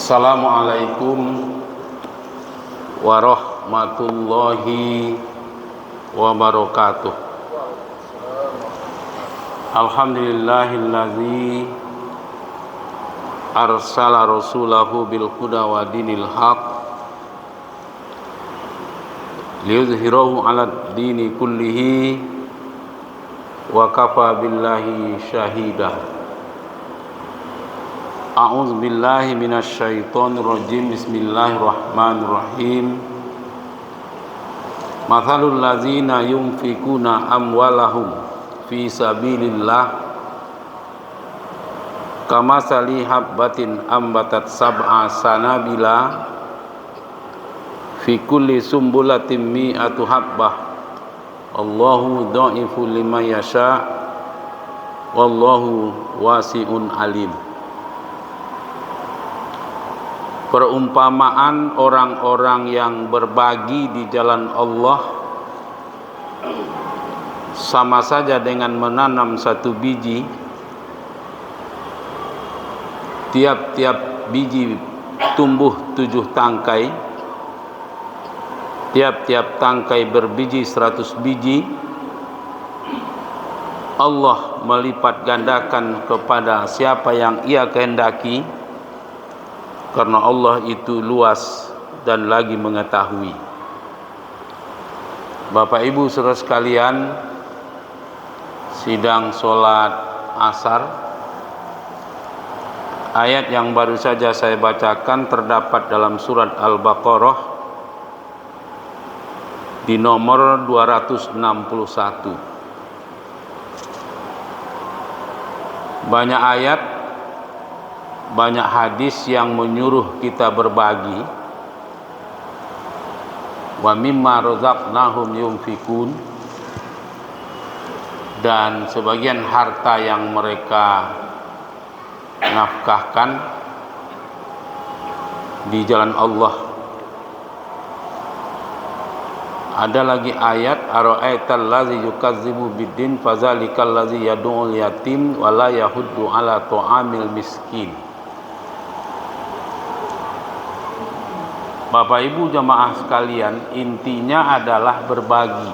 Assalamualaikum warahmatullahi wabarakatuh. Alhamdulillahillazi arsala rasulahu bil huda wa dinil haq liyudhhirahu 'alad dini kullihi wa kafa billahi syahida. A'udzu billahi minasyaitonir rajim. Bismillahirrahmanirrahim. Mathalul ladzina yunfikuna amwalahum fi sabilillah kamasali habbatin ambatat sab'a sanabila fi kulli sumbulatin mi'atu habbah Allahu dha'ifu liman yasha wallahu wasi'un alim. Perumpamaan orang-orang yang berbagi di jalan Allah sama saja dengan menanam satu biji. Tiap-tiap biji tumbuh 7 tangkai. Tiap-tiap tangkai berbiji 100 biji. Allah melipat gandakan kepada siapa yang Ia kehendaki, karena Allah itu luas dan lagi mengetahui. Bapak Ibu saudara sekalian, sidang sholat asar, ayat yang baru saja saya bacakan terdapat dalam surat Al-Baqarah di nomor 261. Banyak ayat, banyak hadis yang menyuruh kita berbagi. Wa mimma razaqnahum yunfikun, dan sebagian harta yang mereka nafkahkan di jalan Allah. Ada lagi ayat, ara'aital ladzi yukazzibu biddin fazalikal ladzi yad'ul yatim wa la yahuddu ala ta'amil miskin. Bapak Ibu jamaah sekalian, intinya adalah berbagi.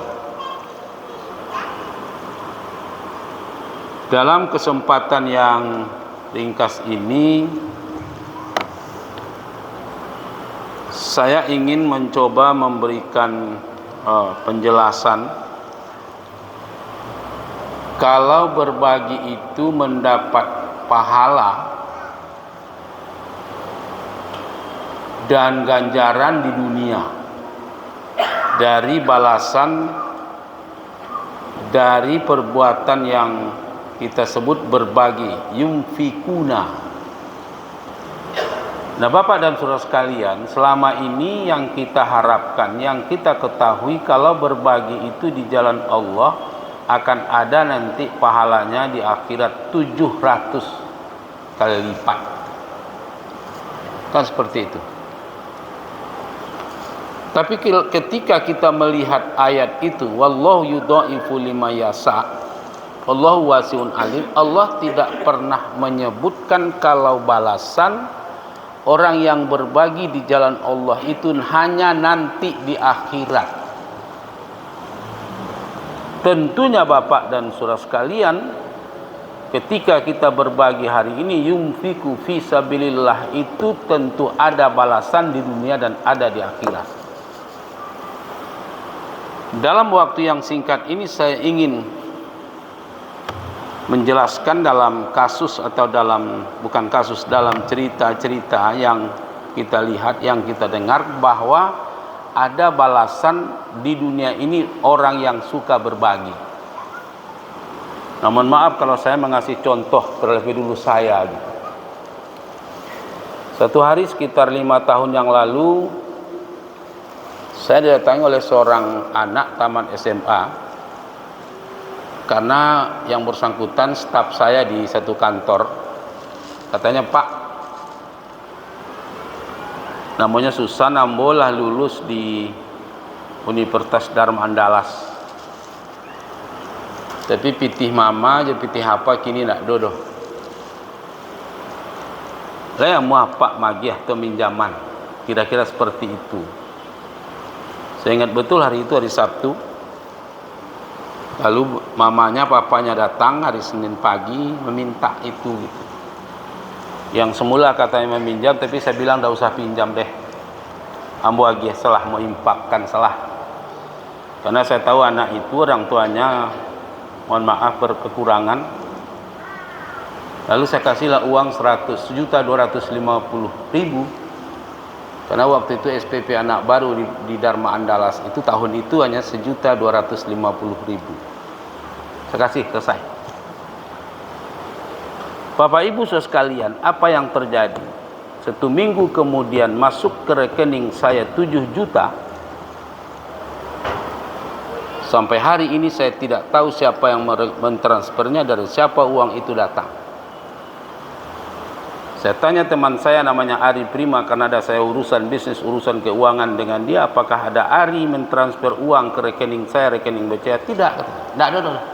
Dalam kesempatan yang ringkas ini, saya ingin mencoba memberikan penjelasan kalau berbagi itu mendapat pahala dan ganjaran di dunia dari balasan dari perbuatan yang kita sebut berbagi, yunfikuna. Nah, Bapak dan Saudara sekalian, selama ini yang kita harapkan, yang kita ketahui, kalau berbagi itu di jalan Allah akan ada nanti pahalanya di akhirat 700 kali lipat. Kan seperti itu. Tapi ketika kita melihat ayat itu, wallahu yudha'ifu liman yasha, wallahu wasi'un alim, Allah tidak pernah menyebutkan kalau balasan orang yang berbagi di jalan Allah itu hanya nanti di akhirat. Tentunya Bapak dan Saudara sekalian, ketika kita berbagi hari ini, yunfiku fi sabilillah, itu tentu ada balasan di dunia dan ada di akhirat. Dalam waktu yang singkat ini saya ingin menjelaskan dalam kasus atau dalam cerita-cerita yang kita lihat, yang kita dengar, bahwa ada balasan di dunia ini orang yang suka berbagi. Namun maaf kalau saya mengasih contoh terlebih dulu saya. Satu hari sekitar 5 tahun yang lalu, saya didatangi oleh seorang anak taman SMA karena yang bersangkutan staf saya di satu kantor. Katanya, Pak, namanya Susan, ambolah lulus di Universitas Dharma Andalas. Tapi pitih mama je pitih apa kini nak dodo. Saya muapak magiah peminjaman, kira-kira seperti itu. Saya ingat betul hari itu hari Sabtu. Lalu mamanya, papanya datang hari Senin pagi meminta itu gitu. Yang semula katanya meminjam, tapi saya bilang tidak usah pinjam deh. Ambo agiah salah mau impakkan salah. Karena saya tahu anak itu orang tuanya mohon maaf berkekurangan. Lalu saya kasihlah uang 100.250.000. Karena waktu itu SPP anak baru di Dharma Andalas itu tahun itu hanya 1.250.000. Saya kasih selesai. Bapak Ibu saudara sekalian, apa yang terjadi? 1 minggu kemudian masuk ke rekening saya 7 juta. Sampai hari ini saya tidak tahu siapa yang mentransfernya, dari siapa uang itu datang. Saya tanya teman saya namanya Ari Prima, karena ada saya urusan bisnis, urusan keuangan dengan dia, apakah ada Ari mentransfer uang ke rekening saya, rekening BCA? Tidak, tidak ada.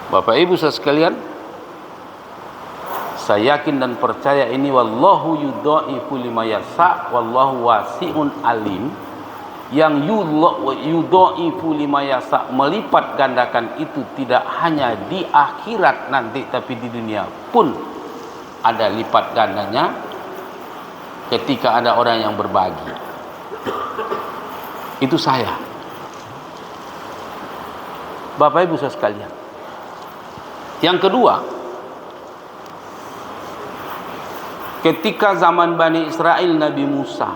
Bapak Ibu saudara sekalian, saya yakin dan percaya ini wallahu yudha'ifu liman yasha wallahu wasi'un alim. Yang yudha'ifu liman yasha, melipat gandakan itu tidak hanya di akhirat nanti, tapi di dunia pun ada lipat gandanya ketika ada orang yang berbagi. Itu saya. Bapak Ibu saudara sekalian. Yang kedua, ketika zaman Bani Israel Nabi Musa,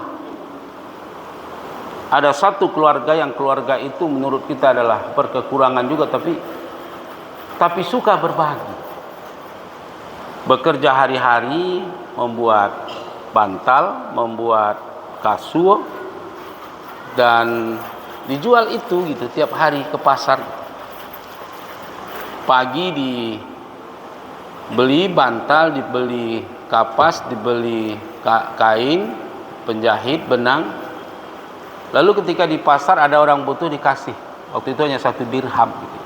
ada satu keluarga yang keluarga itu menurut kita adalah berkekurangan juga, tapi suka berbagi. Bekerja hari-hari membuat bantal, membuat kasur, dan dijual itu gitu tiap hari ke pasar. Pagi dibeli bantal, dibeli kapas, dibeli kain, penjahit, benang. Lalu ketika di pasar ada orang butuh dikasih. Waktu itu hanya 1 dirham gitu.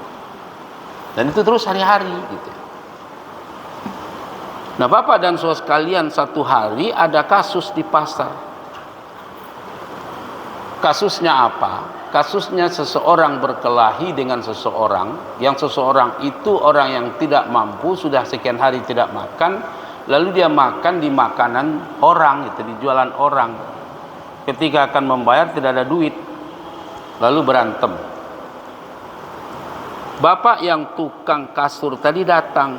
Dan itu terus hari-hari gitu. Nah Bapak dan saudara sekalian, satu hari ada kasus di pasar. Kasusnya apa? Kasusnya seseorang berkelahi dengan seseorang, yang seseorang itu orang yang tidak mampu, sudah sekian hari tidak makan, lalu dia makan di makanan orang, itu di jualan orang. Ketika akan membayar tidak ada duit, lalu berantem. Bapak yang tukang kasur tadi datang,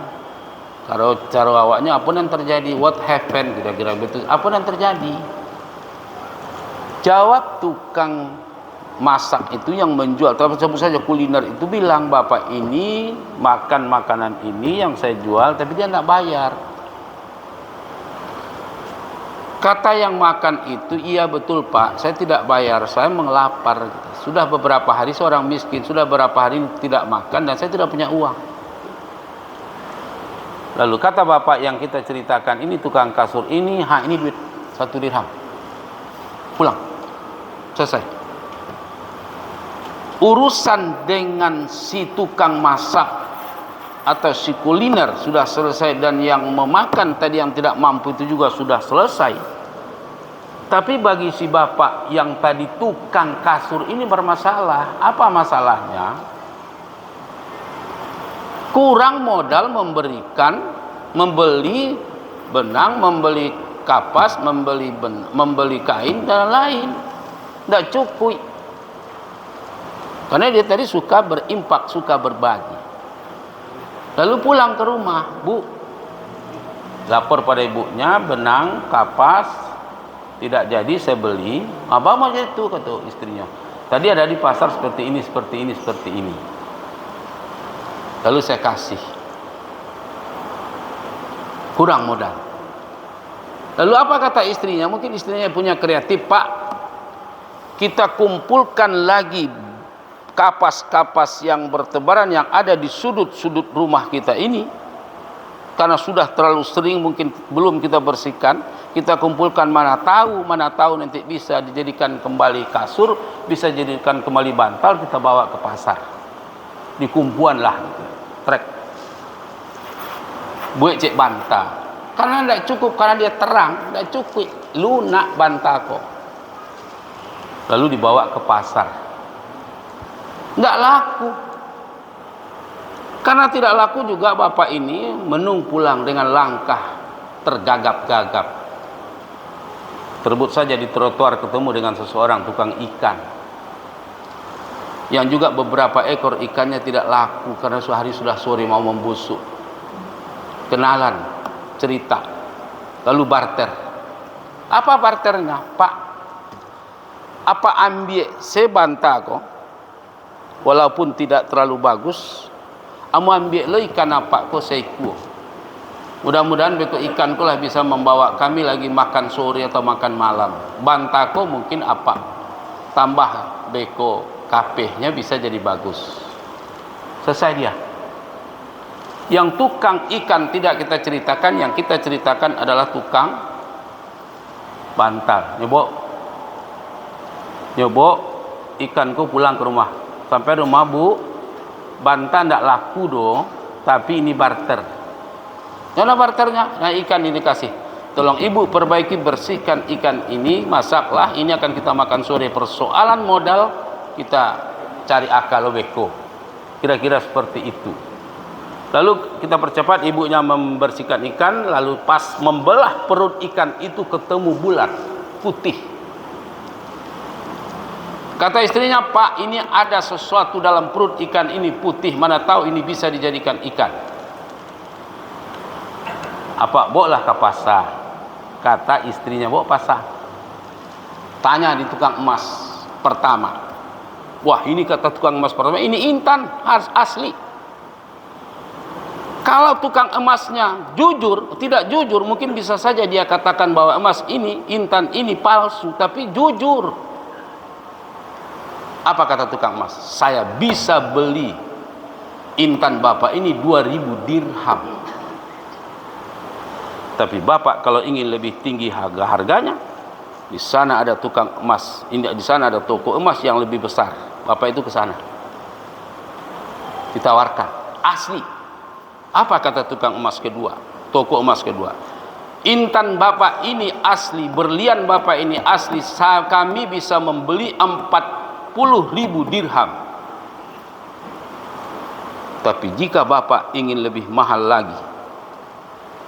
kalau cara awaknya apa yang terjadi, what happened, kira-kira betul, apa yang terjadi? Jawab tukang masak itu yang menjual, tapi sebut saja kuliner itu, bilang, Bapak ini makan makanan ini yang saya jual, tapi dia tidak bayar. Kata yang makan itu, iya betul Pak, saya tidak bayar, saya mengelapar. Sudah beberapa hari seorang miskin, sudah beberapa hari tidak makan dan saya tidak punya uang. Lalu kata bapak yang kita ceritakan, ini tukang kasur ini, ini duit 1 dirham. Pulang. Selesai. Urusan dengan si tukang masak atau si kuliner sudah selesai, dan yang memakan tadi yang tidak mampu itu juga sudah selesai. Tapi bagi si bapak yang tadi tukang kasur ini bermasalah. Apa masalahnya? Kurang modal membeli benang, membeli kapas, membeli kain dan lain. Tidak cukup. Karena dia tadi suka berimpak, suka berbagi. Lalu pulang ke rumah, Bu, lapor pada ibunya, benang, kapas tidak jadi saya beli. Abang mau jadi itu, kata istrinya. Tadi ada di pasar seperti ini, seperti ini, seperti ini. Lalu saya kasih. Kurang modal. Lalu apa kata istrinya? Mungkin istrinya punya kreatif, Pak, kita kumpulkan lagi kapas-kapas yang bertebaran yang ada di sudut-sudut rumah kita ini, karena sudah terlalu sering mungkin belum kita bersihkan. Kita kumpulkan, mana tahu nanti bisa dijadikan kembali kasur, bisa dijadikan kembali bantal, kita bawa ke pasar. Dikumpuan lah gitu. Trek. buat cek bantah. Karena tidak cukup, karena dia terang, tidak cukup lunak bantah kok. Lalu dibawa ke pasar, tidak laku. Karena tidak laku juga bapak ini menung pulang dengan langkah tergagap-gagap. Terbut saja di trotoar ketemu dengan seseorang tukang ikan, yang juga beberapa ekor ikannya tidak laku karena sehari sudah sore mau membusuk. Kenalan, cerita, lalu barter. Apa barternya? Pak, apa ambil sebantah kok, walaupun tidak terlalu bagus, amu ambil lo ikan apa kok seiku. Mudah-mudahan beko ikan ko lah bisa membawa kami lagi makan sore atau makan malam. Bantah ko mungkin apa, tambah beko kapehnya bisa jadi bagus. Selesai dia. Yang tukang ikan tidak kita ceritakan, yang kita ceritakan adalah tukang bantal. Nyobok ikanku pulang ke rumah. Sampai rumah, Bu, bantal tidak laku do, tapi ini barter. Mana barternya? Nah, ikan ini kasih. Tolong ibu perbaiki, bersihkan ikan ini, masaklah, ini akan kita makan sore. Persoalan modal kita cari akal beko. Kira-kira seperti itu. Lalu kita percepat, ibunya membersihkan ikan, lalu pas membelah perut ikan itu ketemu bulat putih. Kata istrinya, Pak, ini ada sesuatu dalam perut ikan ini putih, mana tahu ini bisa dijadikan ikan. Apa? Bawalah ke pasar. Kata istrinya, bawa pasar. Tanya di tukang emas pertama. Wah, ini kata tukang emas pertama, ini intan asli. Kalau tukang emasnya jujur, tidak jujur, mungkin bisa saja dia katakan bahwa emas ini, intan ini palsu, tapi jujur. Apa kata tukang emas? Saya bisa beli intan bapak ini 2000 dirham. Tapi bapak kalau ingin lebih tinggi harganya, di sana ada tukang emas, di sana ada toko emas yang lebih besar. Bapak itu ke sana. Ditawarkan, asli. Apa kata tukang emas kedua, toko emas kedua? Intan bapak ini asli, berlian bapak ini asli, kami bisa membeli 40.000 dirham. Tapi jika bapak ingin lebih mahal lagi,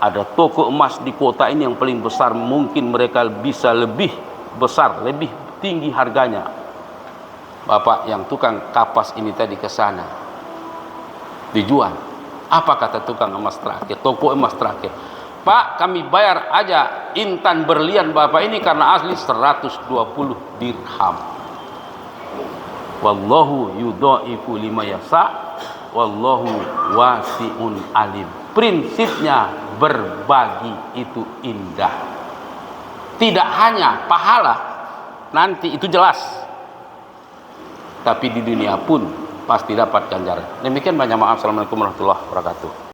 ada toko emas di kota ini yang paling besar, mungkin mereka bisa lebih besar, lebih tinggi harganya. Bapak yang tukang kapas ini tadi ke sana, dijual. Apa kata tukang emas terakhir, toko emas terakhir? Pak, kami bayar aja intan berlian bapak ini karena asli 120 dirham. Wallahu yudha'ifu lima yasa, wallahu wasi'un alim. Prinsipnya berbagi itu indah. Tidak hanya pahala nanti itu jelas, tapi di dunia pun pasti dapat ganjaran. Demikian, banyak maaf. Assalamualaikum warahmatullahi wabarakatuh.